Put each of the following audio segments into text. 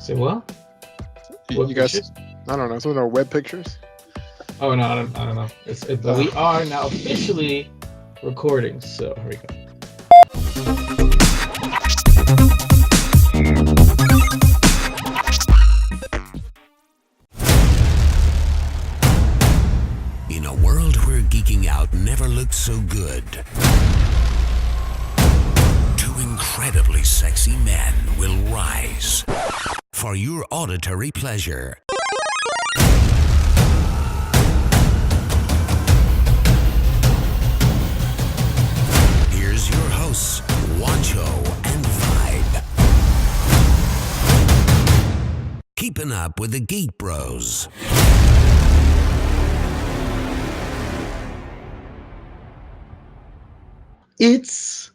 Say what? You guys, I don't know. Some of our web pictures. Oh no, I don't know. But we are now officially recording. So here we go. In a world where geeking out never looked so good, two incredibly sexy men will rise for your auditory pleasure. Here's your hosts, Juancho and Vibe. Keeping up with the Geek Bros. It's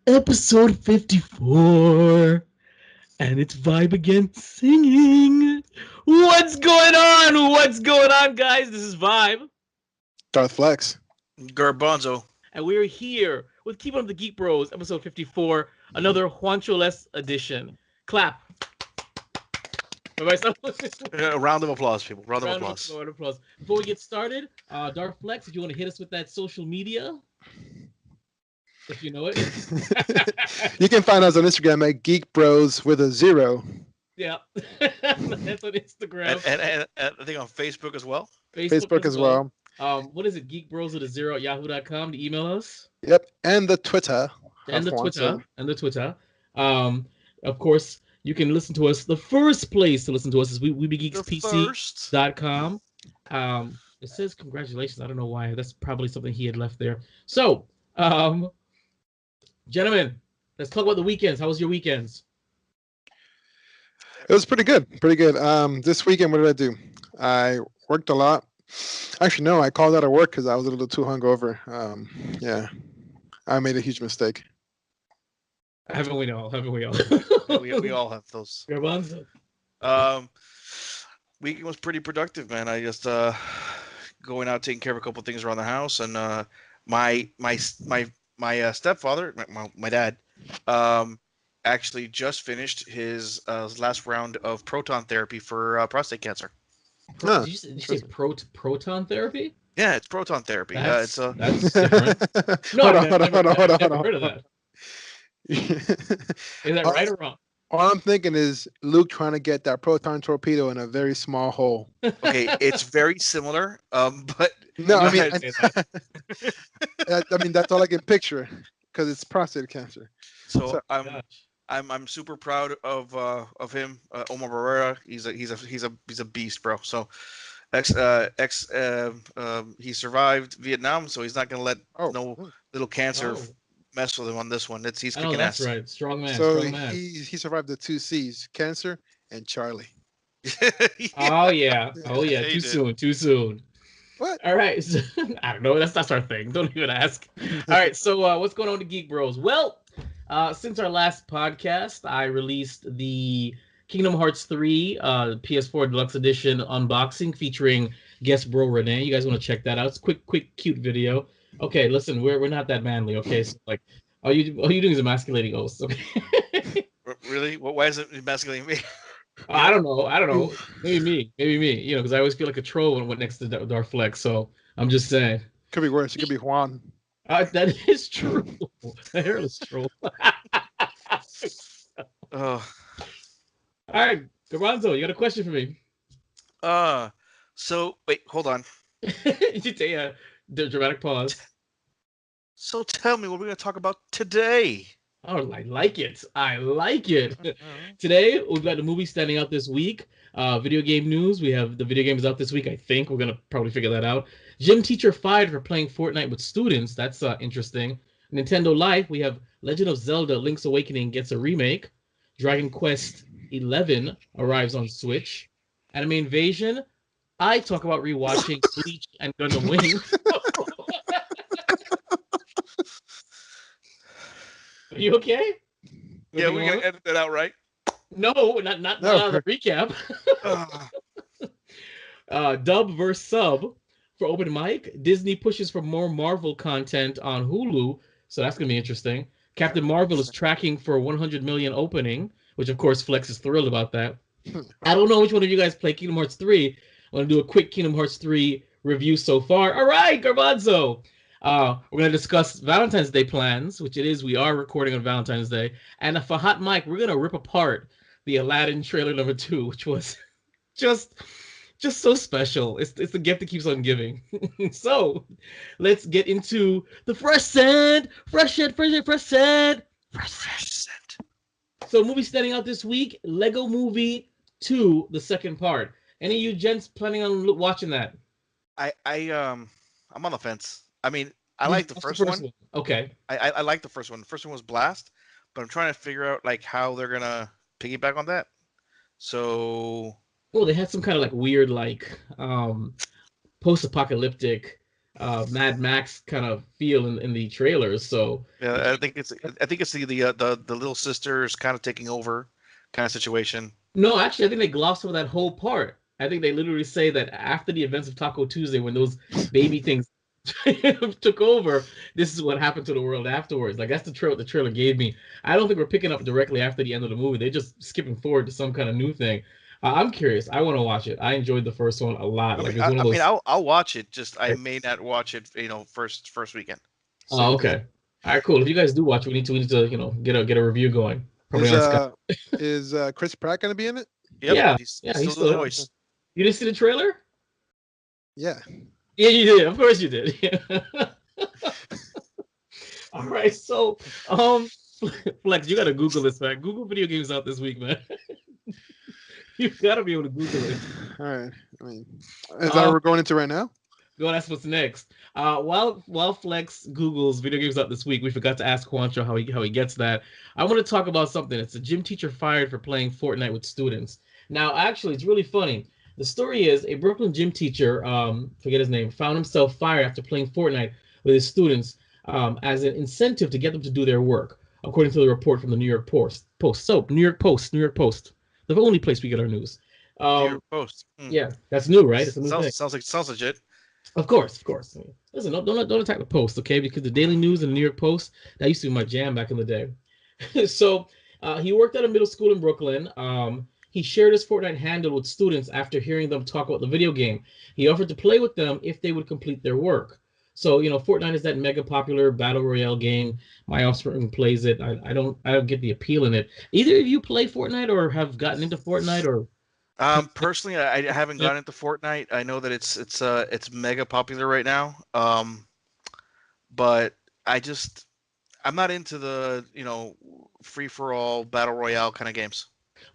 episode 54, and it's Vibe again singing. What's going on? What's going on, guys? This is Vibe. Darth Flexx Garbanzo. And we're here with Keepin Up the Geek Bros, episode 54, another Juancho-less edition. Clap. A round of applause, people. Round of applause. Round of applause. Before we get started, Darth Flexx, if you want to hit us with that social media, if you know it. You can find us on Instagram at Geek Bros with a 0. Yeah. That's on Instagram. And I think on Facebook as well. Facebook as well. What is it? Geek Bros with a 0 at yahoo.com to email us. Yep. And the Twitter. And the Twitter. Of course, you can listen to us. The first place to listen to us is webegeekspc.com. It says congratulations. I don't know why. That's probably something he had left there. So, gentlemen, let's talk about the weekends. How was your weekends? It was pretty good. Pretty good. This weekend, what did I do? I worked a lot. Actually, no, I called out of work because I was a little too hungover. Yeah, I made a huge mistake. Haven't we all? we all have those. Garbanzo. Weekend was pretty productive, man. I just going out taking care of a couple of things around the house, and my stepfather, my dad, actually just finished his last round of proton therapy for prostate cancer. Did you say proton therapy? Yeah, it's proton therapy. That's it's different. No, Hold on. I've never heard of that. Is that right or wrong? All I'm thinking is Luke trying to get that proton torpedo in a very small hole. Okay, it's very similar, but no, I mean, I mean that's all I can picture because it's prostate cancer. So I'm super proud of him, Omar Barrera. He's a beast, bro. So he survived Vietnam, so he's not gonna let no little cancer mess with him on this one. He's kicking ass. That's right. Strong man. So strong man. he survived the 2 C's: cancer and Charlie. Oh yeah. Too soon. What? All right. So, I don't know. That's our thing. Don't even ask. All right. So what's going on with Geek Bros? Well, since our last podcast, I released the Kingdom Hearts 3 PS4 Deluxe Edition unboxing featuring guest bro Renee. You guys want to check that out? It's a quick, cute video. Okay, listen, we're not that manly. Okay, so like, all you doing is emasculating us. Okay. Really? Why is it emasculating me? I don't know. Maybe me. You know, because I always feel like a troll when I went next to Darth Flexx. So I'm just saying. Could be worse. It could be Juan. That is true. The hairless troll. Oh. All right, Garbanzo, you got a question for me? So wait, hold on. You take a dramatic pause. So tell me what we're going to talk about today. Oh, I like it. Today, we've got the movie standing out this week. Video game news. We have the video games out this week, I think. We're going to probably figure that out. Gym teacher fired for playing Fortnite with students. That's interesting. Nintendo Life, we have Legend of Zelda Link's Awakening gets a remake. Dragon Quest 11 arrives on Switch. Anime Invasion, I talk about rewatching Bleach and Gundam Wing. Are you okay? Yeah, we're gonna edit that out, right? No, not the recap. Dub versus sub for open mic. Disney pushes for more Marvel content on Hulu, so that's gonna be interesting. Captain Marvel is tracking for 100 million opening, which of course Flex is thrilled about that. I don't know which one of you guys play Kingdom Hearts 3. I want to do a quick Kingdom Hearts 3 review so far. All right, Garbanzo. We're going to discuss Valentine's Day plans, which it is. We are recording on Valentine's Day. And for Hot Mic, we're going to rip apart the Aladdin trailer number 2, which was just so special. It's the gift that keeps on giving. So let's get into the fresh scent. So movie standing out this week, Lego Movie 2, the second part. Any of you gents planning on watching that? I'm on the fence. I mean, I like the first one. Okay. I like the first one. The first one was blast, but I'm trying to figure out like how they're gonna piggyback on that. So. Well, they had some kind of like weird like post-apocalyptic Mad Max kind of feel in the trailers. So yeah, I think it's the little sisters kind of taking over kind of situation. No, actually, I think they glossed over that whole part. I think they literally say that after the events of Taco Tuesday, when those baby things took over, this is what happened to the world afterwards. Like that's the trailer gave me. I don't think we're picking up directly after the end of the movie. They're just skipping forward to some kind of new thing. I'm curious. I want to watch it. I enjoyed the first one a lot. I'll watch it. Just I may not watch it. First weekend. So. Oh, okay. All right, cool. If you guys do watch it, we need to get a review going. Is Chris Pratt gonna be in it? Yep, yeah, he's still the voice. You didn't see the trailer? Yeah. Yeah, you did. Of course you did. Yeah. All right, so Flex, you gotta Google this, man. Google video games out this week, man. You gotta be able to Google it. All right. I mean, is that what we're going into right now? Go. That's what's next. While Flex Googles video games out this week, we forgot to ask Juancho how he gets that. I want to talk about something. It's a gym teacher fired for playing Fortnite with students. Now, actually, it's really funny. The story is a Brooklyn gym teacher, forget his name, found himself fired after playing Fortnite with his students as an incentive to get them to do their work, according to the report from the New York Post. New York Post. The only place we get our news. New York Post. Yeah, that's new, right? It's a new thing. Sounds legit. Of course. I mean, listen, don't attack the Post, okay? Because the Daily News and the New York Post, that used to be my jam back in the day. So he worked at a middle school in Brooklyn. He shared his Fortnite handle with students after hearing them talk about the video game. He offered to play with them if they would complete their work. So, Fortnite is that mega popular battle royale game. My offspring plays it. I don't get the appeal in it. Either of you play Fortnite or have gotten into Fortnite or? Personally, I haven't gotten into Fortnite. I know that it's mega popular right now. But I'm not into the free for all battle royale kind of games.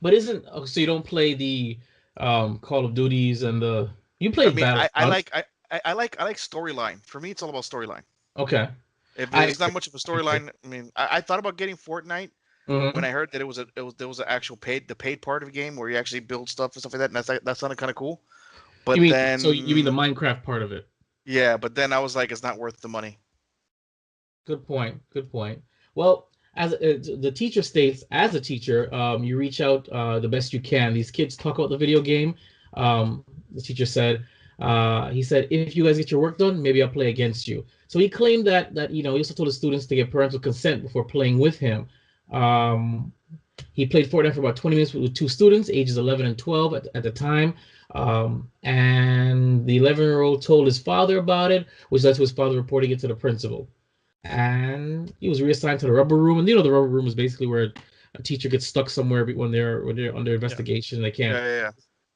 But so you don't play the Call of Duties and you play battle? I like storyline. For me, it's all about storyline. Okay. If there's not much of a storyline, I mean, I thought about getting Fortnite when I heard that there was an actual paid part of the game where you actually build stuff and stuff like that. And that sounded kind of cool. But you mean the Minecraft part of it? Yeah, but then I was like, it's not worth the money. Good point. Well, as the teacher states, as a teacher, you reach out the best you can. These kids talk about the video game. The teacher said. He said, if you guys get your work done, maybe I'll play against you. So he claimed that he also told the students to get parental consent before playing with him. He played Fortnite for about 20 minutes with 2 students, ages 11 and 12 at the time. And the 11-year-old told his father about it, which led to his father reporting it to the principal. And he was reassigned to the rubber room. And the rubber room is basically where a teacher gets stuck somewhere when they're under investigation and they can't. Yeah.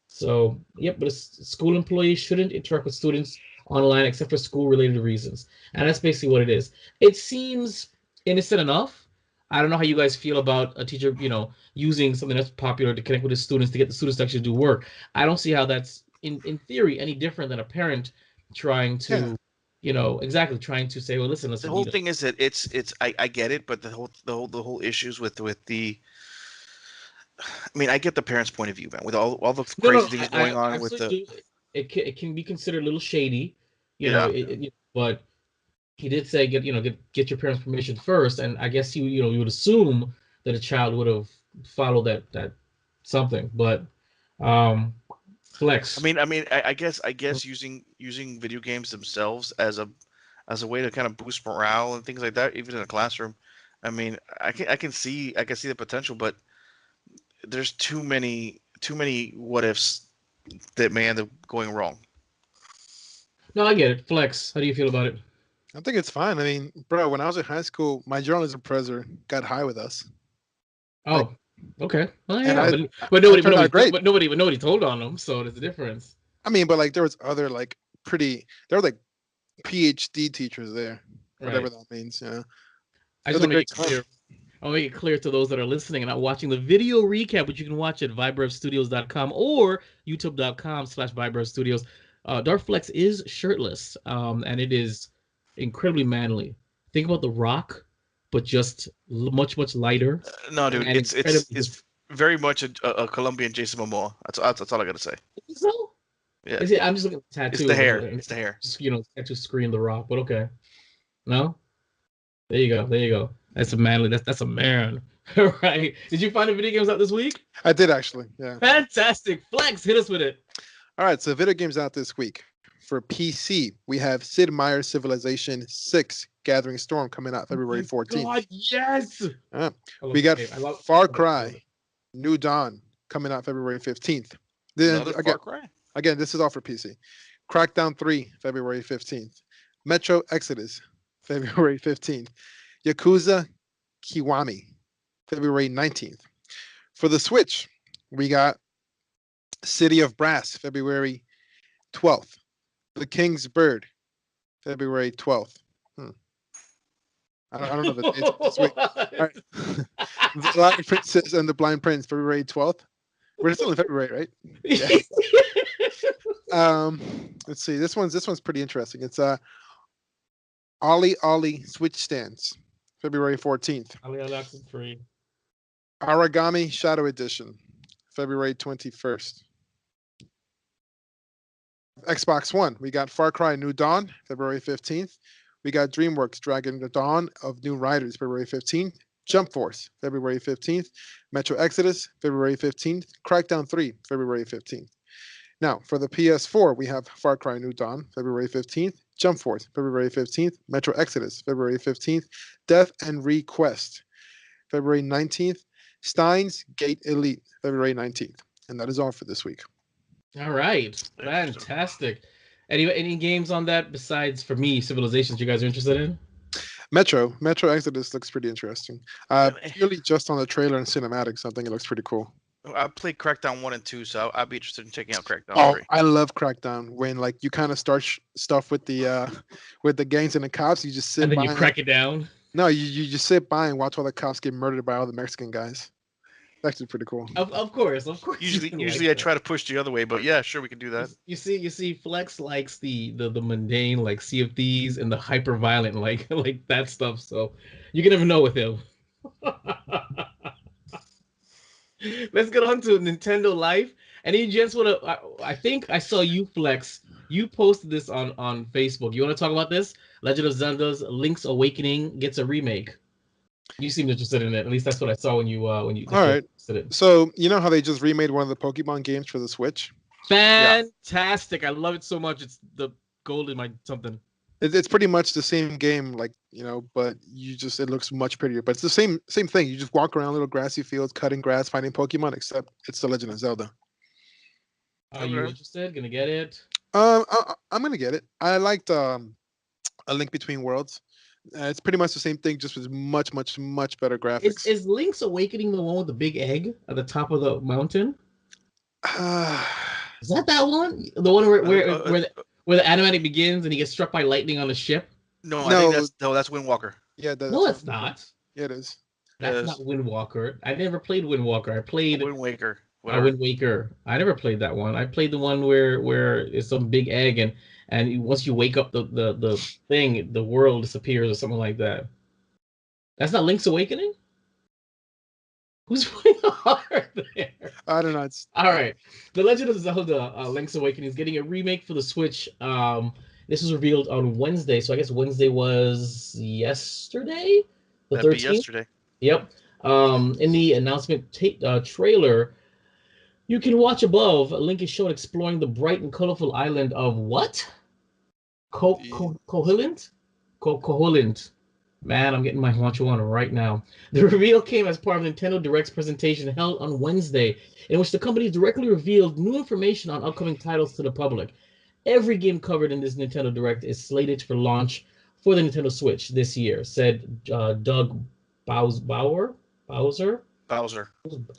So, but a school employee shouldn't interact with students online except for school-related reasons. And that's basically what it is. It seems innocent enough. I don't know how you guys feel about a teacher, using something that's popular to connect with his students to get the students to actually do work. I don't see how that's, in theory, any different than a parent trying to, trying to say, well, listen. The whole thing is that I get it, but the whole issues with the. I mean, I get the parents' point of view, man. With all the crazy things going on with the, it can be considered a little shady, but he did say get your parents' permission first, and I guess you would assume that a child would have followed that something, but Flex. I guess using video games themselves as a way to kind of boost morale and things like that, even in a classroom. I mean, I can see the potential, but there's too many too many what ifs that may end up going wrong. No, I get it. Flex, how do you feel about it? I think it's fine. I mean, bro, when I was in high school, my journalism professor got high with us. Oh, Like, okay. Well, and yeah, I but turned out great. nobody told on him, so there's a difference. I mean, but like there was other like there were like PhD teachers there, whatever that means. Yeah. I just want to make it clear. I'll make it clear to those that are listening and not watching the video recap, which you can watch at vibrevstudios.com or youtube.com/vibrevstudios. Darth Flexx is shirtless, and it is incredibly manly. Think about The Rock, but just much lighter. No, dude, it's very much a Colombian Jason Momoa. That's all I gotta say. So? Yeah. I'm just looking at the tattoo. It's the hair. It's the hair. Just, tattoo screen The Rock, but okay. No? There you go. That's a manly. That's a man. All right. Did you find the video games out this week? I did actually. Yeah. Fantastic. Flex, hit us with it. All right. So video games out this week. For PC, we have Sid Meier's Civilization 6 Gathering Storm coming out February 14th. God, yes. We got Far Cry New Dawn coming out February 15th. Then Far Cry? Again, this is all for PC. Crackdown 3, February 15th. Metro Exodus, February 15th. Yakuza Kiwami, February 19th. For the Switch, we got City of Brass, February 12th. The King's Bird, February 12th. I don't know the dates this week. All right. The Black Princess and the Blind Prince, February 12th. We're still in February, right? Yeah. Let's see. This one's pretty interesting. It's Ollie Ollie Switch Stands, February 14th. Ollie Ollie free. Origami Shadow Edition, February 21st. Xbox One, we got Far Cry New Dawn, February 15th. We got DreamWorks Dragon the Dawn of New Riders, February 15th. Jump Force, February 15th. Metro Exodus, February 15th. Crackdown 3, February 15th. Now, for the PS4, we have Far Cry New Dawn, February 15th. Jump Force, February 15th. Metro Exodus, February 15th. Death and Request, February 19th. Steins Gate Elite, February 19th. And that is all for this week. All right. Fantastic. Any games on that besides, for me, Civilizations you guys are interested in? Metro Exodus looks pretty interesting. Purely just on the trailer and cinematics, I think it looks pretty cool. I played Crackdown 1 and 2, so I'd be interested in checking out Crackdown 3. I love Crackdown when like you kind of start stuff with the gangs and the cops. You just sit and then by you crack it down. No, you just sit by and watch all the cops get murdered by all the Mexican guys. It's actually pretty cool. Of course. Usually I try to push the other way, but yeah, sure we can do that. You see, Flex likes the mundane, like Sea of Thieves, and the hyper violent, like that stuff. So you can never know with him. Let's get on to Nintendo Life. Any gents want to? I think I saw you, Flex. You posted this on Facebook. You want to talk about this? Legend of Zelda's Link's Awakening gets a remake. You seemed interested in it. At least that's what I saw when you. All right. So you know how they just remade one of the Pokemon games for the Switch? Fantastic! Yeah. I love it so much. It's the golden something. It's pretty much the same game, but it looks much prettier. But it's the same thing. You just walk around little grassy fields, cutting grass, finding Pokemon. Except it's the Legend of Zelda. Are you interested? Gonna get it? I'm gonna get it. I liked A Link Between Worlds. It's pretty much the same thing, just with much better graphics. Is Link's Awakening the one with the big egg at the top of the mountain? Is that one? The one where the animatic begins and he gets struck by lightning on the ship? No, I think that's Wind Walker. Yeah, no, it's not. Yeah, it is. That's not Wind Walker. I never played Wind Walker. I played Wind Waker. Wind Waker. I never played that one. I played the one where it's some big egg and once you wake up the thing, the world disappears or something like that. That's not Link's Awakening? Who's playing hard there? I don't know. All right. The Legend of Zelda Link's Awakening is getting a remake for the Switch. This was revealed on Wednesday, so I guess Wednesday was yesterday? That'd be yesterday. Yep. In the announcement trailer, you can watch above. Link is shown exploring the bright and colorful island of what? Koholint? Koholint. Man, I'm getting my Juancho on right now. The reveal came as part of Nintendo Direct's presentation held on Wednesday, in which the company directly revealed new information on upcoming titles to the public. Every game covered in this Nintendo Direct is slated for launch for the Nintendo Switch this year, said Doug Bowser. Bowser,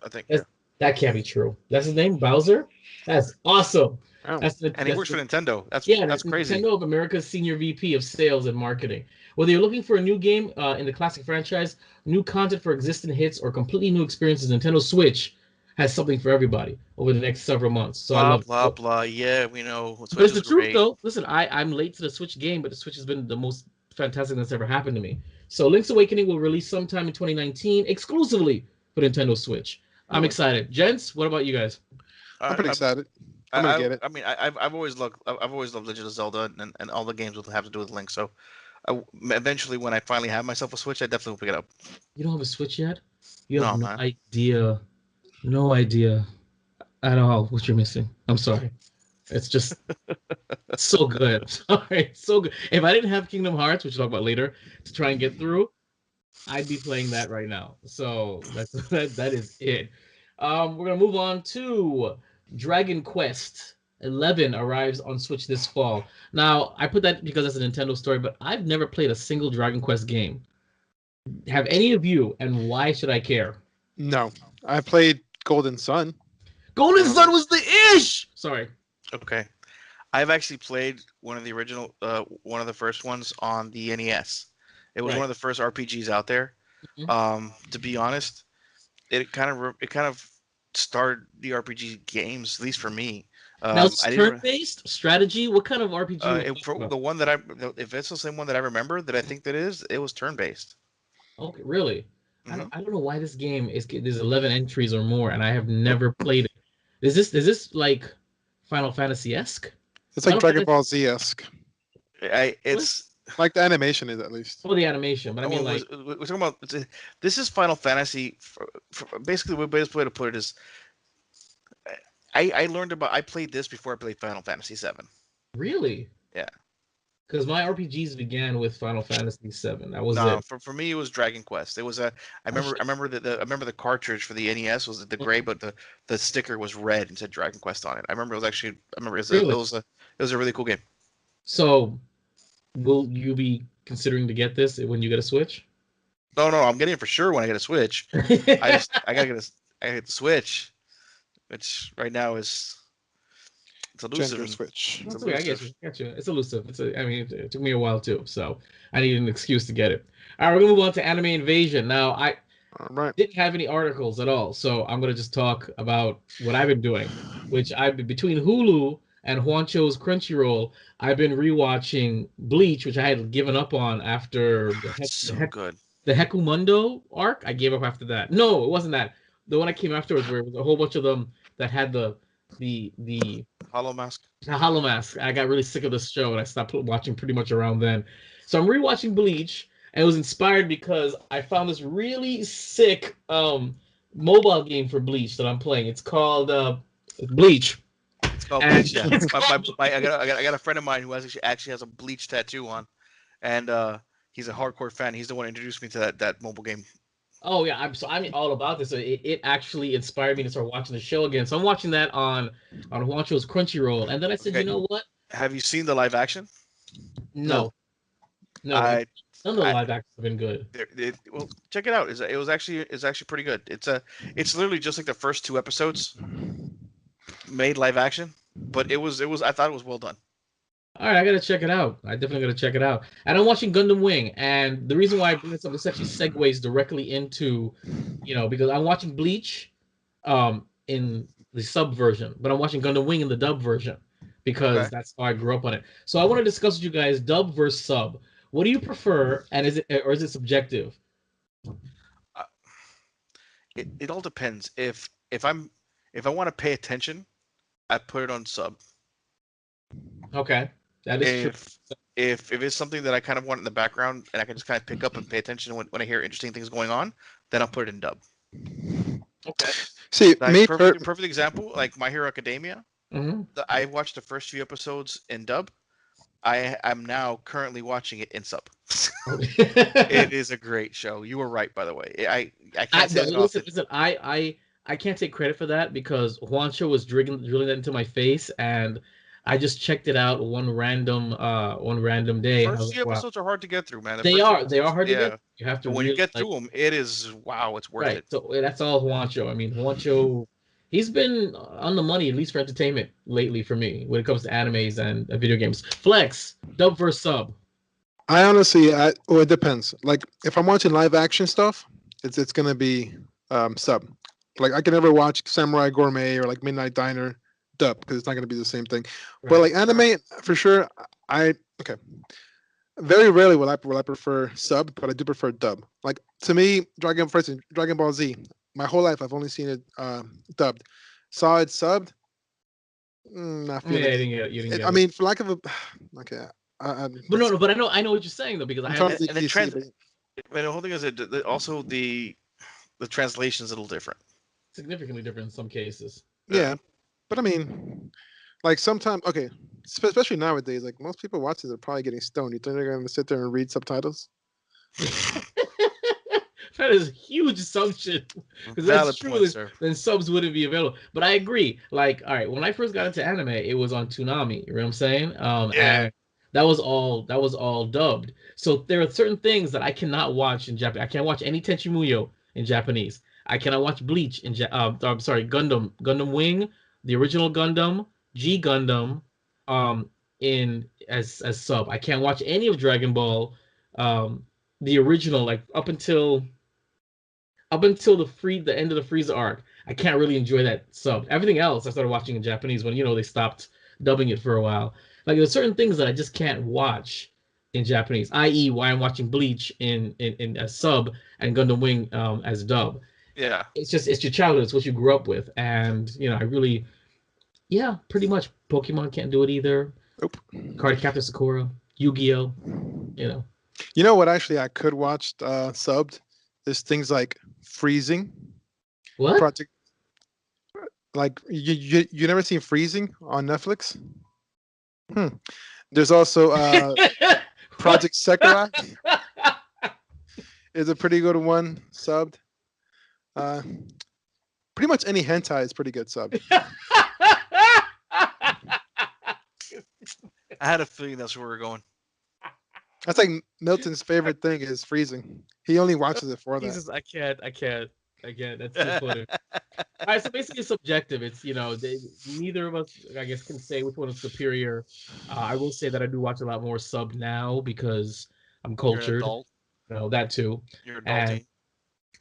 I think. Yeah. That can't be true. That's his name, Bowser. That's awesome. Oh. And he works for Nintendo. That's crazy. Nintendo of America's senior VP of Sales and Marketing. Whether you're looking for a new game in the classic franchise, new content for existing hits, or completely new experiences, Nintendo Switch has something for everybody over the next several months. So blah blah blah. Yeah, we know. Switch but it's the truth, though. Listen, I'm late to the Switch game, but the Switch has been the most fantastic that's ever happened to me. So Link's Awakening will release sometime in 2019, exclusively for Nintendo Switch. I'm excited. Gents, what about you guys? I'm pretty excited. I'm gonna get it. I mean, I've always loved Legend of Zelda and all the games that have to do with Link. So, eventually, when I finally have myself a Switch, I definitely will pick it up. You don't have a Switch yet? You have no idea at all what you're missing. I'm sorry. It's just so good. Sorry, so good. If I didn't have Kingdom Hearts, which we'll talk about later, to try and get through, I'd be playing that right now. So that is it. We're gonna move on to Dragon Quest 11 arrives on Switch this fall. Now, I put that because that's a Nintendo story, but I've never played a single Dragon Quest game. Have any of you, and why should I care? No, I played Golden Sun. Golden Sun was the ish. Sorry. Okay, I've actually played one of the original, one of the first ones on the NES. It was one of the first RPGs out there. Mm-hmm. To be honest, it kind of started the RPG games, at least for me. Now, it's turn-based strategy. What kind of RPG? The one that if it's the same one that I remember, that I think that is, it was turn-based. Okay, really? Mm-hmm. I don't know why this game there's 11 entries or more, and I have never played it. Is this like Final Fantasy-esque? It's like Dragon Ball Z-esque. It's like the animation is, at least. Oh, the animation, but I mean, we're talking about this is Final Fantasy. Basically, the best way to put it is, I played this before I played Final Fantasy VII. Really? Yeah. Because my RPGs began with Final Fantasy VII. That was it. For me, it was Dragon Quest. It was I remember the cartridge for the NES was the gray, but the sticker was red and said Dragon Quest on it. It was a really cool game. So, will you be considering to get this when you get a Switch? No, I'm getting it for sure when I get a Switch. I gotta get the Switch, which right now is. It's elusive. Switch. I get you. It's elusive. It took me a while too, so I need an excuse to get it. All right, we're gonna move on to Anime Invasion. Now, I didn't have any articles at all, so I'm gonna just talk about what I've been doing, which I've been between Hulu and Juancho's Crunchyroll. I've been rewatching Bleach, which I had given up on after the Hekumundo arc. I gave up after that. No, it wasn't that. The one I came afterwards, where it was a whole bunch of them that had the Hollow Mask. Hollow Mask. I got really sick of this show and I stopped watching pretty much around then. So I'm rewatching Bleach, and it was inspired because I found this really sick mobile game for Bleach that I'm playing. It's called Bleach. It's called Bleach. Yeah. I got a friend of mine who actually has a Bleach tattoo on, and he's a hardcore fan. He's the one who introduced me to that mobile game. Oh yeah, I'm all about this. So it actually inspired me to start watching the show again. So I'm watching that on Juancho's Crunchyroll, and then I said, You know what? Have you seen the live action? No. None of the live actions have been good. Well, check it out. It's actually pretty good. It's literally just like the first 2 episodes made live action, but it was I thought it was well done. All right, I gotta check it out. I definitely gotta check it out. And I'm watching Gundam Wing, and the reason why I bring this up, this actually segues directly into, because I'm watching Bleach, in the sub version, but I'm watching Gundam Wing in the dub version because that's how I grew up on it. So I want to discuss with you guys dub versus sub. What do you prefer, and is it subjective? It all depends. If I want to pay attention, I put it on sub. Okay. That is true. If it's something that I kind of want in the background and I can just kind of pick up and pay attention when I hear interesting things going on, then I'll put it in dub. Okay. See, perfect example, like My Hero Academia. Mm-hmm. I watched the first few episodes in dub. I'm now currently watching it in sub. It is a great show. You were right, by the way. I can't say that often. Listen, I can't take credit for that because Juancho was drilling that into my face, and I just checked it out one random day. First few Like, wow. episodes are hard to get through, man. They are hard to get. You have to. But when you get through them, it is wow. It's worth it. So that's all Juancho. I mean, Juancho, he's been on the money at least for entertainment lately for me when it comes to animes and video games. Flex, dub versus sub. I honestly, well, it depends. Like if I'm watching live action stuff, it's gonna be sub. Like I can never watch Samurai Gourmet or like Midnight Diner dub because it's not gonna be the same thing. Right. But like anime, for sure, okay. Very rarely will I prefer sub, but I do prefer dub. Like to me, Dragon Ball Z. My whole life, I've only seen it dubbed. Saw it subbed. Not feeling. Yeah, you didn't get I mean, for lack of a, okay. But I know what you're saying though because the whole thing is also the translation's a little different. Significantly different in some cases. Yeah, but I mean, like sometimes, okay, especially nowadays, like most people watching are probably getting stoned. You think they're going to sit there and read subtitles? That is a huge assumption. Because that's true, then subs wouldn't be available. But I agree. Like, all right, when I first got into anime, it was on Toonami. You know what I'm saying? And that was all dubbed. So there are certain things that I cannot watch in Japanese. I can't watch any Tenchi Muyo in Japanese. I cannot watch Bleach in Gundam Wing, the original Gundam, G Gundam, in as sub. I can't watch any of Dragon Ball, the original, like up until the end of the Frieza arc. I can't really enjoy that sub. Everything else I started watching in Japanese when they stopped dubbing it for a while. Like there's certain things that I just can't watch in Japanese, i.e. why I'm watching Bleach in a sub and Gundam Wing as dub. Yeah. It's your childhood, it's what you grew up with. And I really pretty much Pokemon can't do it either. Nope. Card Captain Sakura, Yu-Gi-Oh! You know what actually I could watch subbed? There's things like Freezing. What? Project, like you never seen Freezing on Netflix? There's also Project Sakura. Is a pretty good one subbed. Pretty much any hentai is pretty good subbed. I had a feeling that's where we're going. That's like Milton's favorite thing is Freezing. He only watches it for that. Jesus, I can't. That's too funny. All right, so basically it's subjective. It's neither of us, I guess, can say which one is superior. I will say that I do watch a lot more sub now because I'm cultured. You're an adult. That too. You're an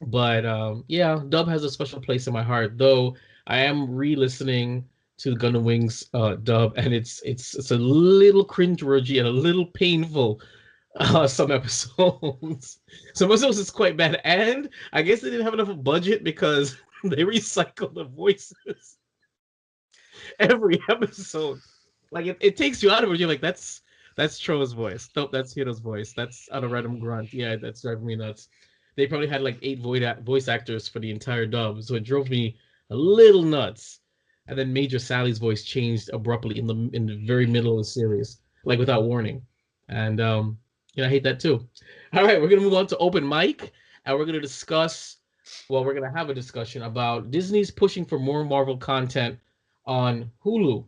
But dub has a special place in my heart. Though I am re-listening to Gundam Wing's dub, and it's a little cringeworthy and a little painful. Some episodes. Some episodes is quite bad, and I guess they didn't have enough budget because they recycle the voices every episode. Like it takes you out of it. You're like, that's Tro's voice. Nope, that's Hiro's voice. That's on a random grunt. Yeah, that's driving me nuts. They probably had like 8 voice actors for the entire dub, so it drove me a little nuts. And then Major Sally's voice changed abruptly in the very middle of the series, like without warning. And I hate that too. All right, we're gonna move on to open mic, and we're gonna discuss. Well, we're gonna have a discussion about Disney's pushing for more Marvel content on HULU.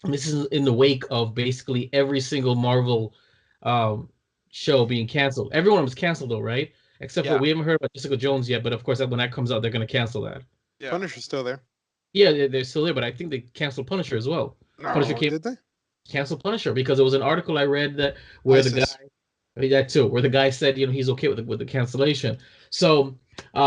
And this is in the wake of basically every single Marvel show being canceled. Everyone was canceled though, right? Except for we haven't heard about Jessica Jones yet. But of course, when that comes out, they're gonna cancel that. Yeah. Punisher's still there. Yeah, they're still there, but I think they canceled Punisher as well. No, Punisher did they? Canceled Punisher because there was an article I read where the guy said he's okay with the cancellation. So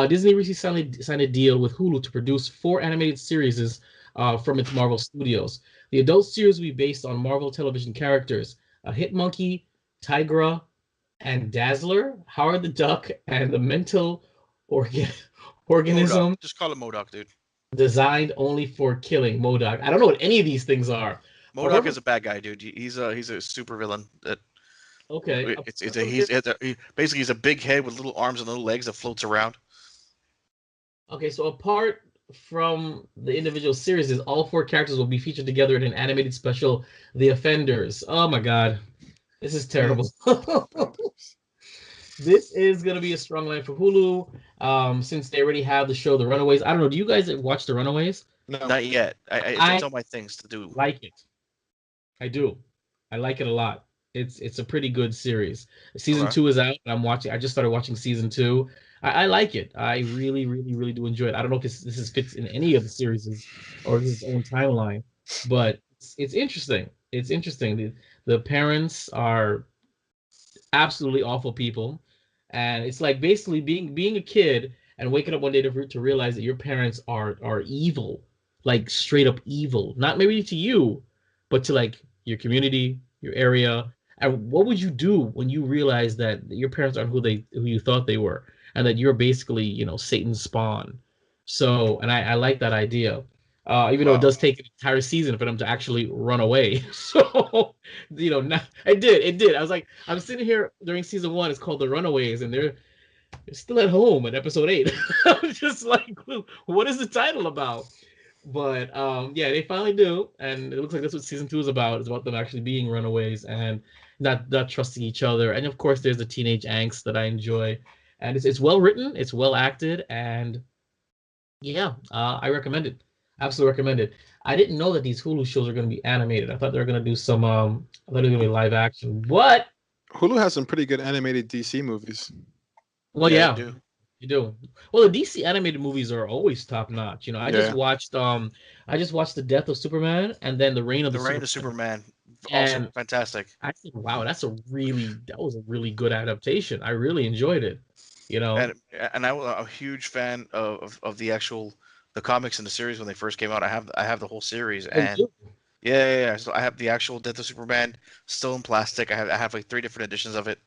Disney recently signed a deal with HULU to produce 4 animated series from its Marvel Studios. The adult series will be based on Marvel television characters: Hitmonkey, Tigra, and Dazzler, Howard the Duck, and the mental organism. MODOK. Just call it MODOK, dude. Designed only for killing. MODOK. I don't know what any of these things are. MODOK is a bad guy, dude. He's a super villain. Okay. He's a big head with little arms and little legs that floats around. Okay, so apart from the individual series, all 4 characters will be featured together in an animated special, The Offenders. Oh my god. This is terrible. This is gonna be a strong line for Hulu. Since they already have the show The Runaways. I don't know. Do you guys watch The Runaways? No. Not yet. It's I on my things to do. like it. I do. I like it a lot. It's a pretty good series. Season Okay. 2 is out. And I'm watching. I just started watching season 2. I like it. I really, really, really do enjoy it. I don't know if this is fits in any of the series or if it's its own timeline, but it's interesting. It's interesting. The parents are absolutely awful people, and it's like basically being a kid and waking up one day to realize that your parents are evil, like straight up evil. Not maybe to you, but to like your community, your area. And what would you do when you realize that your parents aren't who you thought they were, and that you're basically Satan's spawn? So, and I like that idea. Even though it Wow. does take an entire season for them to actually run away. So, now, it did. I was like, I'm sitting here during season 1. It's called The Runaways, and they're still at home at episode 8. I'm just like, what is the title about? But yeah, they finally do, and it looks like that's what season 2 is about. It's about them actually being runaways and not trusting each other. And of course, there's the teenage angst that I enjoy, and it's well written, it's well acted, and yeah, I recommend it. Absolutely recommend it. I didn't know that these Hulu shows are going to be animated. I thought they were going to do some. I thought it was going to be live action. What? Hulu has some pretty good animated DC movies. Well, Yeah, yeah, I do. you do. Well, the DC animated movies are always top notch. Yeah. I just watched The Death of Superman and then The Reign of The the Reign of Superman. Superman, also And fantastic. I think, wow, that was a really good adaptation. I really enjoyed it. You know, And I was a huge fan of the comics and the series when they first came out. I have the whole series, Oh, you and do? yeah. So I have the actual Death of Superman still in plastic. I have like 3 different editions of it.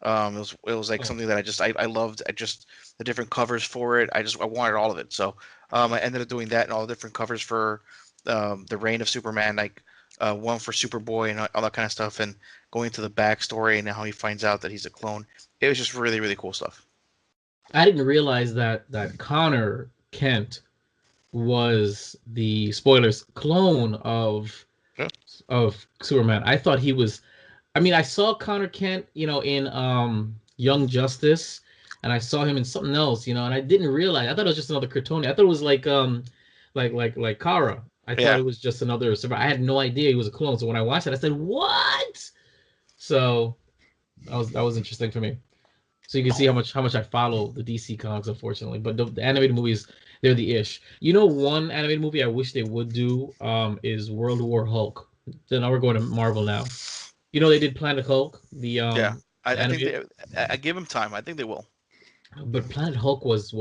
It was like Oh, something that I loved. I just the different covers for it. I wanted all of it. So I ended up doing that and all the different covers for the Reign of Superman, like one for Superboy and all that kind of stuff, and going into the backstory and how he finds out that he's a clone. It was just really really cool stuff. I didn't realize that Connor Kent was the spoilers clone Yeah. of Superman. I thought he was. I mean, I saw Connor Kent, in Young Justice, and I saw him in something else, and I didn't realize. I thought it was just another Kryptonian. I thought it was like Kara. I thought Yeah. it was just another survivor. I had no idea he was a clone. So when I watched it, I said, "What?" So that was interesting for me. So you can see how much I follow the DC comics, unfortunately. But the animated movies, they're the ish. One animated movie I wish they would do is World War Hulk. So now we're going to Marvel now. They did Planet Hulk, the Yeah. I think animated, I give him time. I think they will. but Planet Hulk was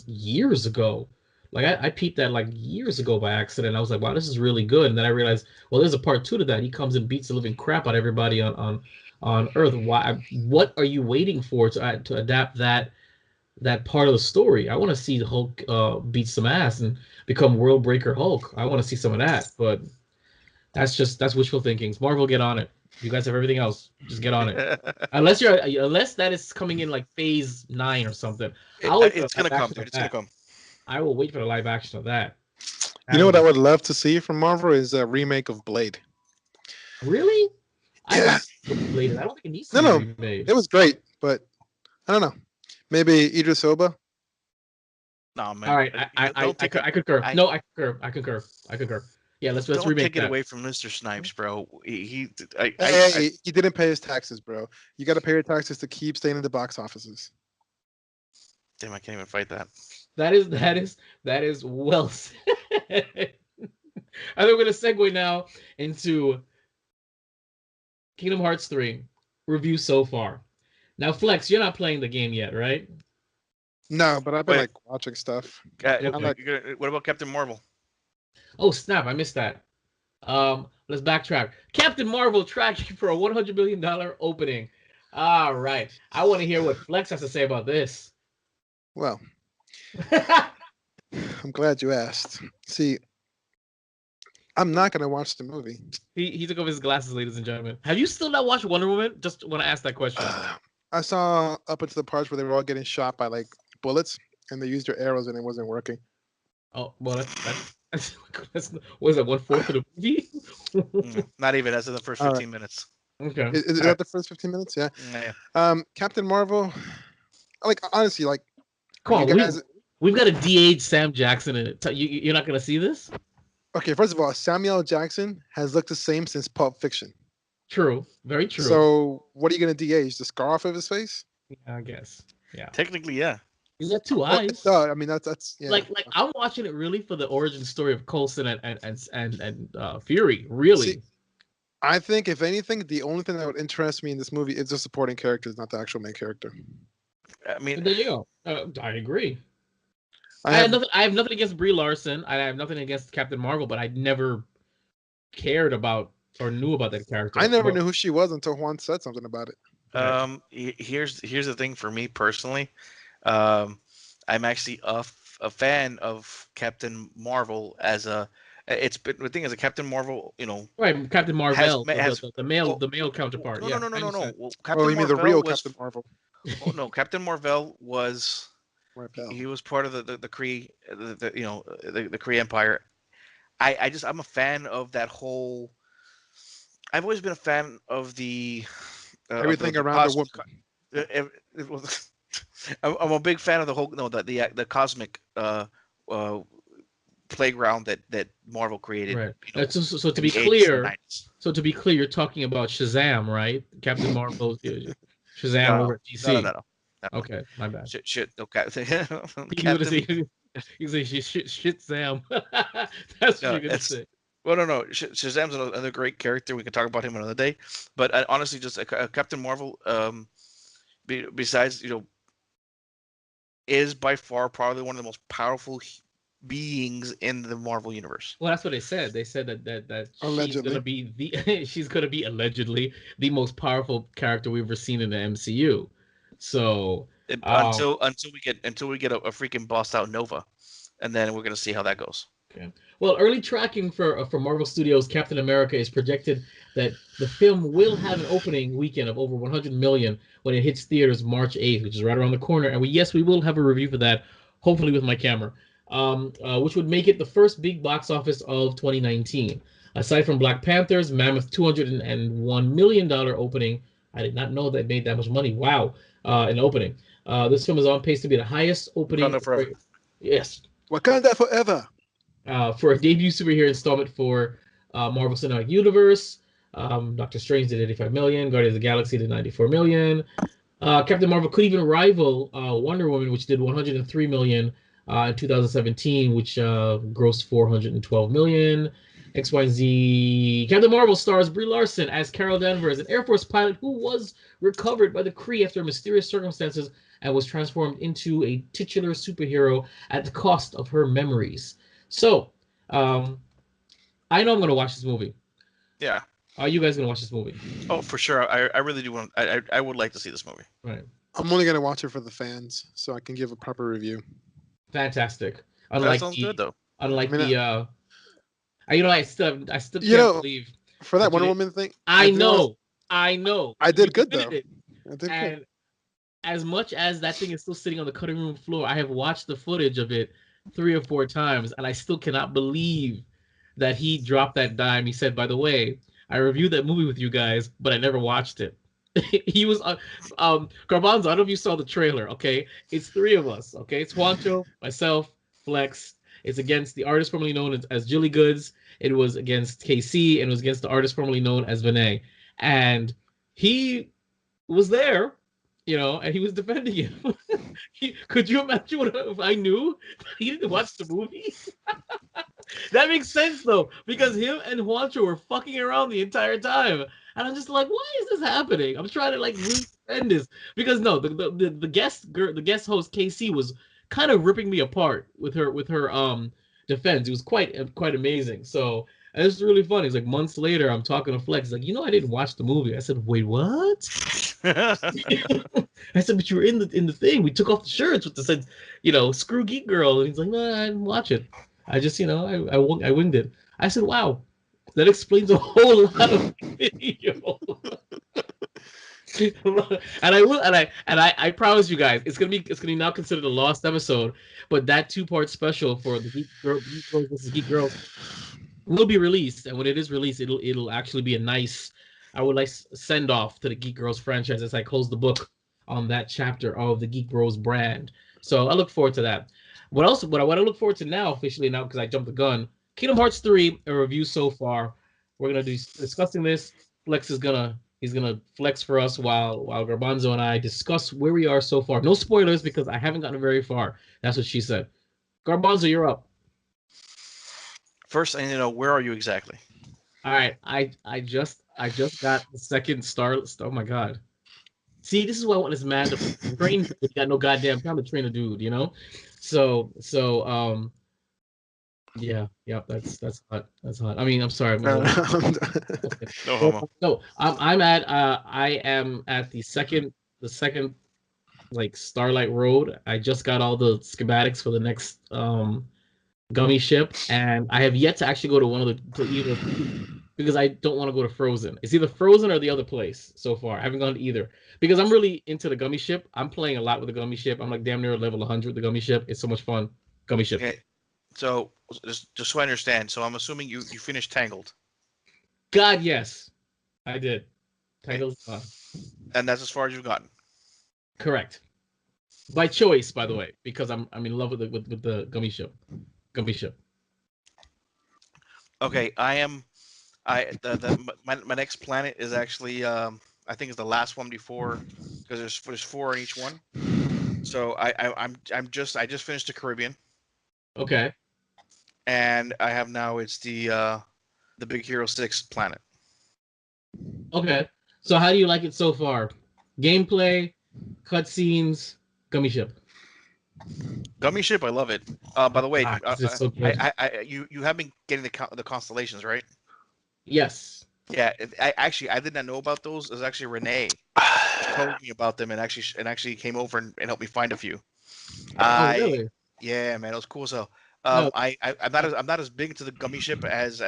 years ago. Like I peeped that like years ago by accident. I was like, wow, this is really good. And then I realized, well, there's a part 2 to that. He comes and beats the living crap out of everybody on Earth. Why? What are you waiting for to adapt that part of the story? I want to see the Hulk beat some ass and become World Breaker Hulk. I want to see some of that. But that's wishful thinking. Marvel, get on it. You guys have everything else. Just get on it. Unless that is coming in like phase 9 or something. I'll wait for It's the gonna live come, action dude. of It's gonna that. come. I will wait for the live action of that. You know what I would love to see from Marvel is a remake of Blade. Really? I Yeah. like Blade. I don't think it needs to No, be no, remade. it was great, but I don't know. Maybe Idris Elba. No, man. All right, Don't take it. I concur. I No, I concur. Yeah, let's don't remake take it that. away from Mr. Snipes, bro. I Hey, he didn't pay his taxes, bro. You got to pay your taxes to keep staying in the box offices. damn, I can't even fight that. That is well said. I think we're gonna segue now into Kingdom Hearts 3 review so far. Now, Flex, you're not playing the game yet, right? No, but I've been Wait. like watching stuff. Okay. What about Captain Marvel? Oh snap! I missed that. Let's backtrack. Captain Marvel tracking for a $100 million opening. All right, I want to hear what Flex has to say about this. Well, I'm glad you asked. See, I'm not gonna watch the movie. He took off his glasses, ladies and gentlemen. Have you still not watched Wonder Woman? Just want to ask that question. I saw up into the parts where they were all getting shot by like bullets, and they used their arrows, and it wasn't working. Oh well, that's what is it? 1/4 of the movie? Not even. That's in the first All 15 minutes. Okay. Is that the first 15 minutes? Yeah. Captain Marvel. Like honestly, like Come on, you guys. we've got a de-aged Sam Jackson in it. You're not gonna see this? Okay, first of all, Samuel L. Jackson has looked the same since Pulp Fiction. True. Very true. So what are you gonna de-age? The scar off of his face? Yeah, I guess. Yeah. Technically, yeah. He's got two eyes. I mean that's yeah. Like I'm watching it really for the origin story of Coulson and Fury. Really. See, I think if anything, the only thing that would interest me in this movie is the supporting characters, not the actual main character. I mean, there you go. I agree. I have nothing against Brie Larson. I have nothing against Captain Marvel, but I never cared about or knew about that character. I never knew who she was until Juan said something about it. Here's the thing for me personally. I'm actually a fan of Captain Marvel as a. It's been the thing as a Captain Marvel, right? Captain Marvel has the male counterpart. No. Well, Captain you mean the real Captain Marvel? Oh no, Captain Marvel was. He was part of the Kree, the Kree Empire. I'm a fan of that whole. I've always been a fan of the everything around the woman. I'm a big fan of the whole the cosmic playground that Marvel created. Right. So to be clear, you're talking about Shazam, right? Captain Marvel, Shazam over at DC. No. Okay, my bad. Shit. Okay. You say shit Sam. That's what you're gonna say. Well, no. Shazam's another great character. We can talk about him another day. But honestly, just Captain Marvel, besides is by far probably one of the most powerful beings in the Marvel universe. Well, that's what they said. They said that allegedly. she's gonna be allegedly the most powerful character we've ever seen in the MCU. So until we get a freaking bossed out Nova, and then we're gonna see how that goes. Okay. Well, early tracking for Marvel Studios' Captain America is projected that the film will have an opening weekend of over 100 million when it hits theaters March 8th, which is right around the corner. And we will have a review for that, hopefully with my camera, which would make it the first big box office of 2019. Aside from Black Panther's mammoth $201 million opening, I did not know that made that much money. Wow. In opening. This film is on pace to be the highest opening. Wakanda forever. Yes. Wakanda forever. For a debut superhero installment for Marvel Cinematic Universe. Doctor Strange did 85 million. Guardians of the Galaxy did 94 million. Captain Marvel could even rival Wonder Woman, which did 103 million in 2017, which grossed 412 million. X, Y, and Z. Captain Marvel stars Brie Larson as Carol Danvers, an Air Force pilot who was recovered by the Kree after mysterious circumstances and was transformed into a titular superhero at the cost of her memories. So, I know I'm going to watch this movie. Yeah. Are you guys going to watch this movie? Oh, for sure. I really do want. I would like to see this movie. Right. I'm only going to watch it for the fans, so I can give a proper review. Fantastic. That sounds good, though. Unlike I still can't believe for that Wonder Woman thing. I know. I did good though. And as much as that thing is still sitting on the cutting room floor, I have watched the footage of it 3 or 4 times, and I still cannot believe that he dropped that dime. He said, "By the way, I reviewed that movie with you guys, but I never watched it." He was Garbanzo. I don't know if you saw the trailer. Okay, it's 3 of us. Okay, it's Juancho, myself, Flex. It's against the artist formerly known as Jilly Goods. It was against KC, and it was against the artist formerly known as Vinay. And he was there, and he was defending him. Could you imagine if I knew he didn't watch the movie? That makes sense, though, because him and Juancho were fucking around the entire time. And I'm just like, why is this happening? I'm trying to defend this. Because no, the guest host, KC, was kind of ripping me apart with her defense. It was quite amazing. So and it's really funny. It's like months later, I'm talking to Flex. He's like, I didn't watch the movie. I said, wait, what? I said, but you were in the thing. We took off the shirts with the said, screw Geek Girl. And he's like, no, I didn't watch it. I just, I winged it. I said, wow, that explains a whole lot of video. and I promise you guys, it's gonna be now considered a lost episode. But that 2-part special for the Geek Girls versus Geek Girls will be released, and when it is released, it'll actually be a nice I would like send off to the Geek Bros franchise as I close the book on that chapter of the Geek Bros brand. So I look forward to that. What else? What I look forward to now, officially now, because I jumped the gun. Kingdom Hearts 3, a review so far. We're gonna be discussing this. He's gonna flex for us while Garbanzo and I discuss where we are so far. No spoilers because I haven't gotten very far. That's what she said. Garbanzo, you're up. First, I need to know, where are you exactly? All right, I just got the second star. Oh my god! See, this is why I want this man to train. You got no goddamn time to train a dude, you know. So yeah, that's hot. That's hot. I mean, I'm sorry. No homo. No, I am at the second like Starlight Road. I just got all the schematics for the next gummy ship, and I have yet to actually go to one of to either, because I don't want to go to Frozen. It's either Frozen or the other place so far. I haven't gone to either because I'm really into the gummy ship. I'm playing a lot with the gummy ship. I'm like damn near level 100 the gummy ship. It's so much fun. Gummy ship. Okay. So just so I understand, so I'm assuming you finished Tangled. God, yes, I did. Tangled's fun. And that's as far as you've gotten. Correct. By choice, by the way, because I'm in love with the gummy ship. Gummy ship. Okay, my next planet is actually I think it's the last one before, because there's 4 on each one. So I just finished the Caribbean. Okay. And I have now, it's the Big Hero 6 planet. Okay. So how do you like it so far? Gameplay, cutscenes, gummy ship. Gummy ship, I love it. By the way, So you have been getting the constellations, right? Yes. Yeah. I did not know about those. It was actually Renee told me about them and actually came over and helped me find a few. Really? Yeah, man, it was cool. So No. I'm not as big into the gummy ship as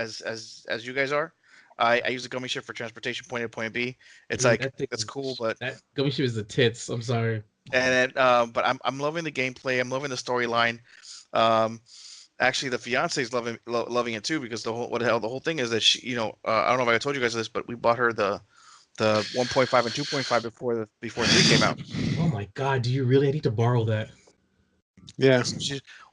you guys are. I use the gummy ship for transportation, point A to point B. It's like that's cool, but that gummy ship is the tits. I'm sorry. And then, but I'm loving the gameplay. I'm loving the storyline. Actually, the fiance is loving it too, because the whole thing is that she, I don't know if I told you guys this, but we bought her the 1.5 and 2.5 before 3 came out. Oh my god, do you really? I need to borrow that. Yeah.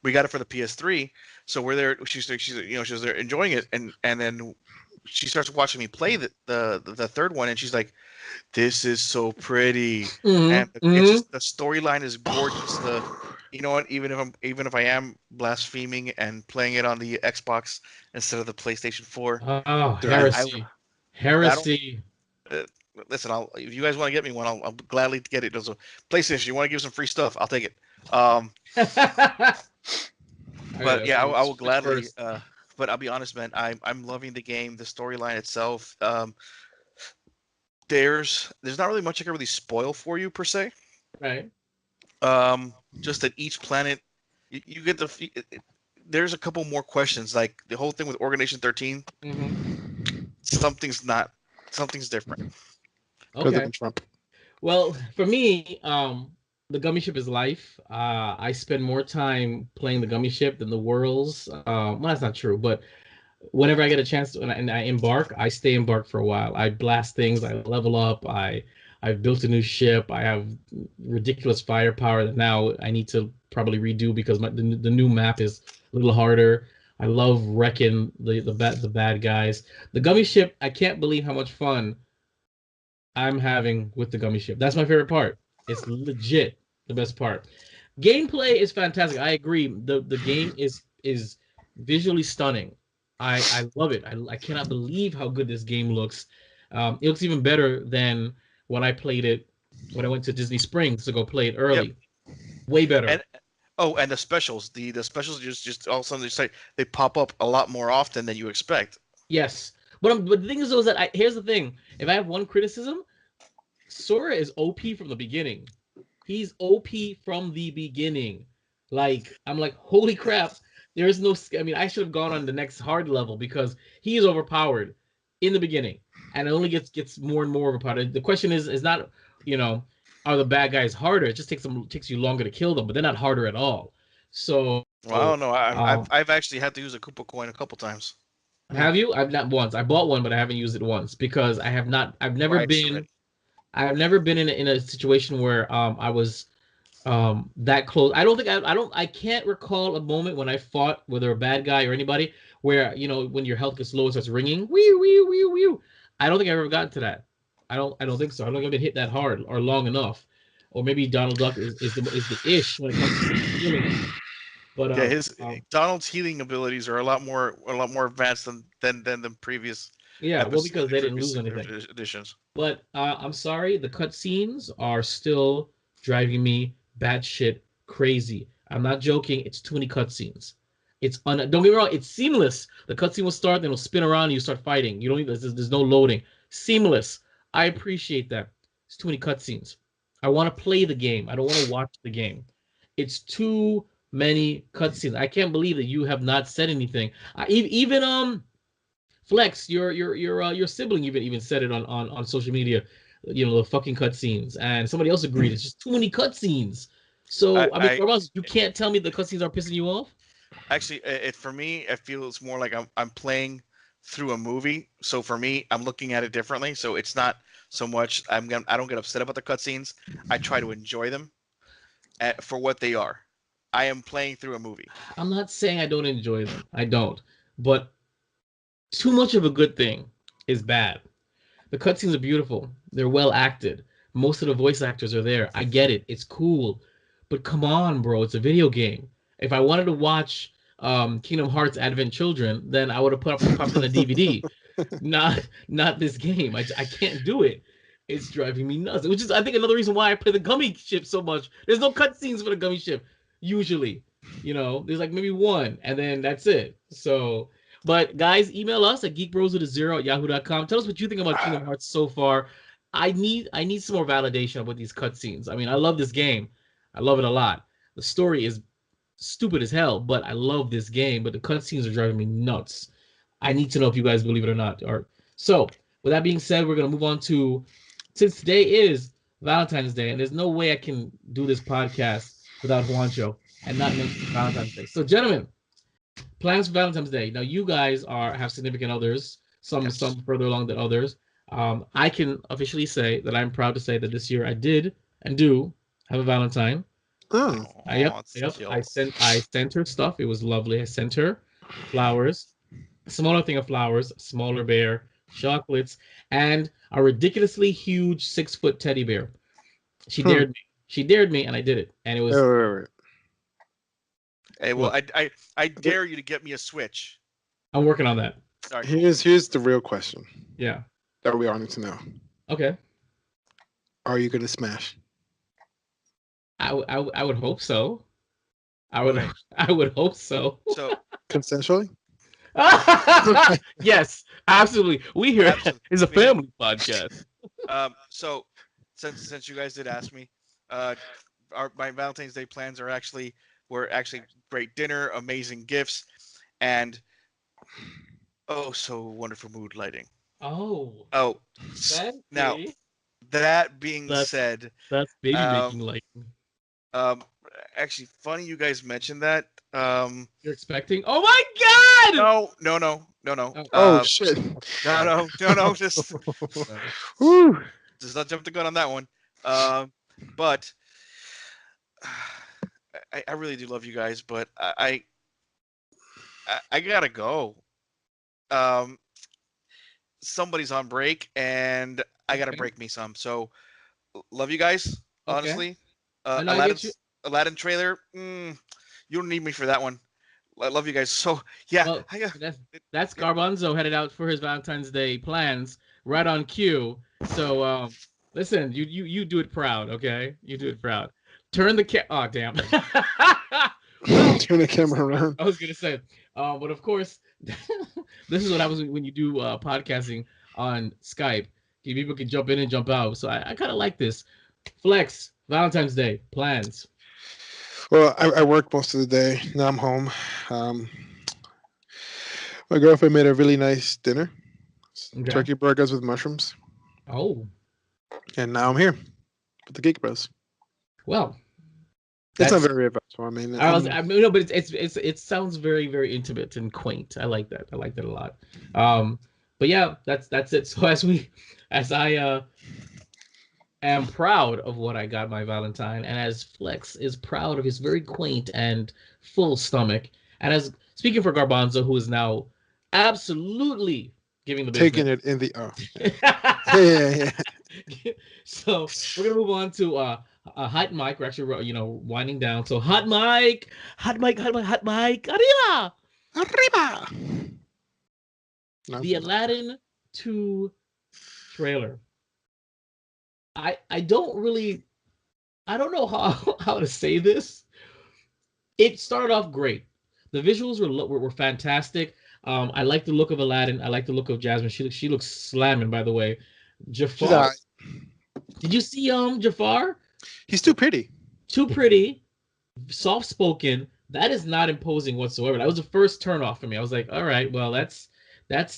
We got it for the PS3, so we're there. She's there enjoying it, and then she starts watching me play the third one, and she's like, "This is so pretty," and it's just, the storyline is gorgeous. You know what? Even if I am blaspheming and playing it on the Xbox instead of the PlayStation 4, oh, heresy, heresy. Listen, if you guys want to get me one, I'll gladly get it. There's a PlayStation. You want to give some free stuff? I'll take it. But yeah, I will gladly. But I'll be honest, man. I'm loving the game, the storyline itself. There's not really much I can really spoil for you per se. Right. Just that each planet, you get there's a couple more questions, like the whole thing with Organization 13. Mm-hmm. Something's different. Okay. President Trump. Well, for me, the gummy ship is life. I spend more time playing the gummy ship than the worlds. Well, that's not true, but whenever I get a chance to, and I embark, I stay embarked for a while. I blast things. I level up. I've built a new ship. I have ridiculous firepower that now I need to probably redo because the new map is a little harder. I love wrecking the bad guys. The gummy ship, I can't believe how much fun I'm having with the gummy ship. That's my favorite part. It's legit the best part. Gameplay is fantastic. I agree. The game is visually stunning. I love it. I cannot believe how good this game looks. It looks even better than when I played it when I went to Disney Springs to go play it early. Yep. Way better. And the specials. The specials just all of a sudden they pop up a lot more often than you expect. Yes. But the thing is though, is that here's the thing. If I have one criticism, Sora is OP from the beginning. He's OP from the beginning. Like, I'm like, holy crap. There is no... I mean, I should have gone on the next hard level because he is overpowered in the beginning. And it only gets more and more overpowered. The question is not, are the bad guys harder? It just takes you longer to kill them, but they're not harder at all. So... Well, I don't know. I've actually had to use a Koopa coin a couple times. Have you? I've not once. I bought one, but I haven't used it once because I have not. I've never Price been. already. I've never been in a situation where I was that close. I don't think I can't recall a moment when I fought whether a bad guy or anybody where when your health gets low it starts ringing wee wee wee wee. I don't think I've ever gotten to that. I don't think so. I don't think I've been hit that hard or long enough. Or maybe Donald Duck is the ish when it comes to healing. But Yeah, his Donald's healing abilities are a lot more advanced than the previous yeah, well, episodes, because they didn't lose anything. editions. But I'm sorry, the cutscenes are still driving me batshit crazy. I'm not joking. It's too many cutscenes. Don't get me wrong. It's seamless. The cutscene will start, then it'll spin around, and you start fighting. You don't need there's no loading. Seamless. I appreciate that. It's too many cutscenes. I want to play the game. I don't want to watch the game. It's too many cutscenes. I can't believe that you have not said anything. Even Flex, your sibling even said it on social media. The fucking cutscenes, and somebody else agreed. It's just too many cutscenes. So you can't tell me the cutscenes are pissing you off. Actually, for me, I feel it's more like I'm playing through a movie. So for me, I'm looking at it differently. So it's not so much I don't get upset about the cutscenes. I try to enjoy them for what they are. I am playing through a movie. I'm not saying I don't enjoy them. I don't, but too much of a good thing is bad. The cutscenes are beautiful. They're well acted. Most of the voice actors are there. I get it. It's cool. But come on, bro. It's a video game. If I wanted to watch Kingdom Hearts Advent Children, then I would have popped in a DVD. Not this game. I can't do it. It's driving me nuts. Which is, I think, another reason why I play the gummy ship so much. There's no cutscenes for the gummy ship, usually. There's like maybe one, and then that's it. So... But guys, email us at geekbros@yahoo.com. Tell us what you think about Kingdom Hearts so far. I need some more validation with these cutscenes. I mean, I love this game. I love it a lot. The story is stupid as hell, but I love this game. But the cutscenes are driving me nuts. I need to know if you guys believe it or not. So, with that being said, we're gonna move on to, since today is Valentine's Day, and there's no way I can do this podcast without Juancho and not mention Valentine's Day. So, gentlemen, plans for Valentine's Day. Now, you guys have significant others, some further along than others. I can officially say that I'm proud to say that this year I did and do have a Valentine. Oh, Yep. I sent her stuff. It was lovely. I sent her flowers, a smaller thing of flowers, a smaller bear, chocolates, and a ridiculously huge 6-foot teddy bear. She dared me. She dared me, and I did it. And it was. wait. Hey, well, I dare you to get me a Switch. I'm working on that. Sorry. Here's the real question. Yeah. That we all need to know. Okay. Are you gonna smash? I would hope so. I would hope so. So Consensually? Yes, absolutely. We here is a family podcast. So since you guys did ask me, my Valentine's Day plans were actually great dinner, amazing gifts, and so wonderful mood lighting. Oh. Now that being said, that's baby making lighting. Actually, funny you guys mentioned that. You're expecting? Oh my God! No. Shit. No. Just not jump the gun on that one. But I really do love you guys, but I gotta go. Somebody's on break, and I gotta break me some. So, love you guys. Honestly, Aladdin trailer. You don't need me for that one. I love you guys. So yeah, well, that's Garbanzo headed out for his Valentine's Day plans, right on cue. So listen, you do it proud, okay? You do it proud. Turn the oh damn. Turn the camera around. I was gonna say, but of course, this is what happens when you do podcasting on Skype. People can jump in and jump out. So I kind of like this. Flex, Valentine's Day plans. Well, I work most of the day. Now I'm home. My girlfriend made a really nice dinner. Okay. Turkey burgers with mushrooms. Oh. And now I'm here with the Geek Bros. Well, It's not very eventful. I mean, I mean, no, but it sounds very, very intimate and quaint. I like that. I like that a lot. But yeah, that's it. So as I am proud of what I got my Valentine, and as Flex is proud of his very quaint and full stomach, and as speaking for Garbanzo, who is now absolutely giving the business. taking it in the yeah. So we're gonna move on to hot mic. We're actually winding down. So hot mic, arriba. Arriba. The Aladdin 2 trailer. I don't know how to say this. It started off great. The visuals were fantastic. I like the look of Aladdin. I like the look of Jasmine. She looks slamming, by the way. Jafar. Did you see Jafar? He's too pretty. Too pretty, soft spoken. That is not imposing whatsoever. That was the first turn off for me. I was like, all right, well, that's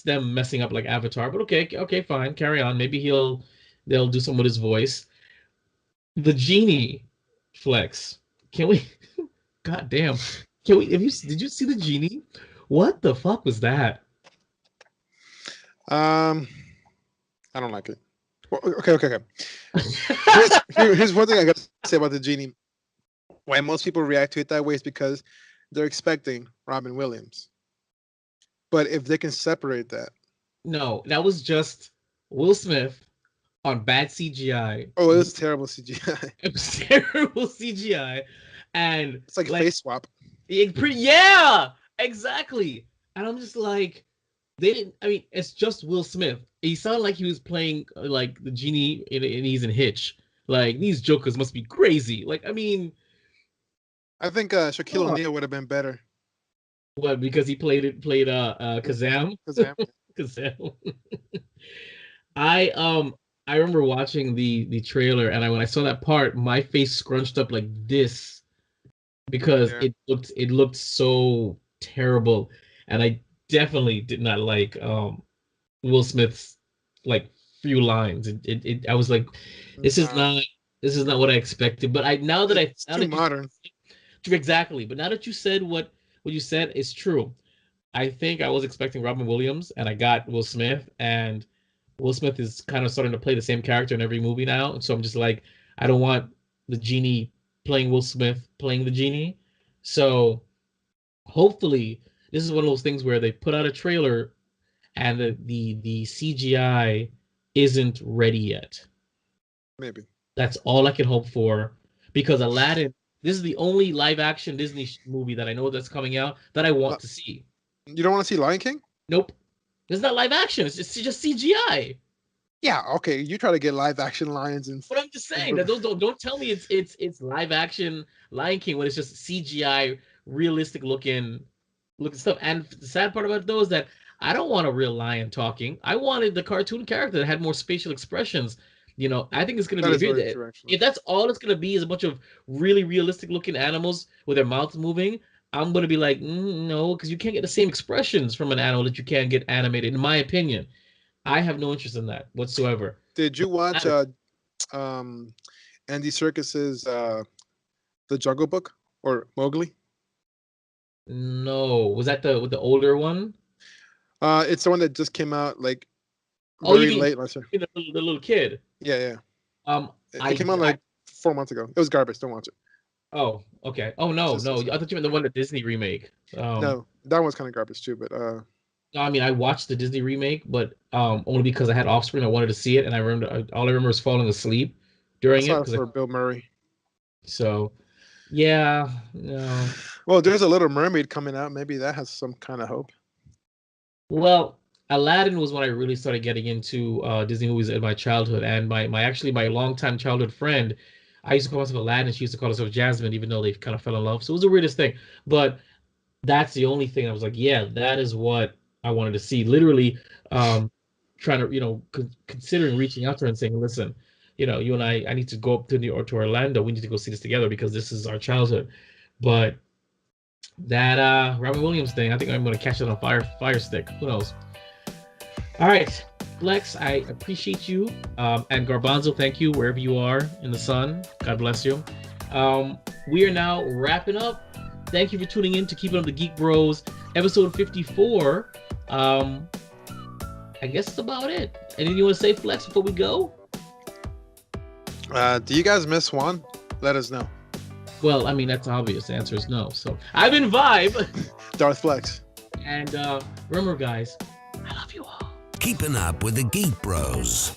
them messing up like Avatar, but okay, fine, carry on. Maybe they'll do something with his voice. The genie, Flex. Can we? God damn. Can we? Did you see the genie? What the fuck was that? I don't like it. Well, okay. Here's one thing I got to say about the genie. Why most people react to it that way is because they're expecting Robin Williams. But if they can separate that. No, that was just Will Smith on bad CGI. Oh, it was terrible CGI. It was terrible CGI. And it's like face swap. Yeah, exactly. And I'm just like, it's just Will Smith. He sounded like he was playing like the genie and he's in Hitch. Like, these jokers must be crazy. Like, I mean, I think Shaquille O'Neal would have been better. What? Because he played Kazam. Kazam. I remember watching the trailer, and when I saw that part, my face scrunched up like this because it looked so terrible, and I definitely did not like Will Smith's like few lines. I was like, this is not what I expected. But it's too modern. Exactly. But now that you said what you said is true, I think I was expecting Robin Williams, and I got Will Smith, and Will Smith is kind of starting to play the same character in every movie now. So I'm just like, I don't want the genie playing Will Smith playing the genie. So hopefully this is one of those things where they put out a trailer and the CGI isn't ready yet. Maybe. That's all I can hope for, because Aladdin, this is the only live action Disney movie that I know that's coming out that I want to see. You don't want to see Lion King? Nope. It's not live action. It's just CGI. Yeah, okay. You try to get live action lions and. But I'm just saying that don't tell me it's live action Lion King when it's just CGI, realistic looking stuff. And the sad part about it though is that I don't want a real lion talking. I wanted the cartoon character that had more spatial expressions. I think it's going to be if that's all it's going to be is a bunch of really realistic looking animals with their mouths moving, I'm going to be like, no, because you can't get the same expressions from an animal that you can get animated, in my opinion. I have no interest in that whatsoever. Did you watch Andy Serkis's The Jungle Book or Mowgli? No. Was that with the older one? It's the one that just came out like very late last year. The little kid. Yeah. It came out 4 months ago. It was garbage. Don't watch it. Oh, okay. Oh no. I thought you meant the one, the Disney remake. No, that one's kind of garbage too. But no, I mean, I watched the Disney remake, but only because I had Offspring. I wanted to see it, and I remember all I remember was falling asleep during it. For Bill Murray. So, yeah, no. Well, there's a Little Mermaid coming out. Maybe that has some kind of hope. Well, Aladdin was when I really started getting into Disney movies in my childhood, and my longtime childhood friend, I used to call myself Aladdin, and she used to call herself Jasmine, even though they kind of fell in love. So it was the weirdest thing. But that's the only thing I was like, yeah, that is what I wanted to see. Literally, trying to, considering reaching out to her and saying, listen, you and I need to go up to Orlando. We need to go see this together because this is our childhood. But that Robin Williams thing, I think I'm going to catch it on Fire Stick. Who knows? All right, Flex, I appreciate you. And Garbanzo, thank you wherever you are in the sun. God bless you. we are now wrapping up. Thank you for tuning in to Keeping Up the Geek Bros, episode 54. I guess that's about it. Anything you want to say, Flex, before we go? Do you guys miss Juan? Let us know. Well, I mean, that's obvious. The answer is no. So I've been Vibe. Darth Flexx. And remember, guys, I love you all. Keeping Up with the Geek Bros.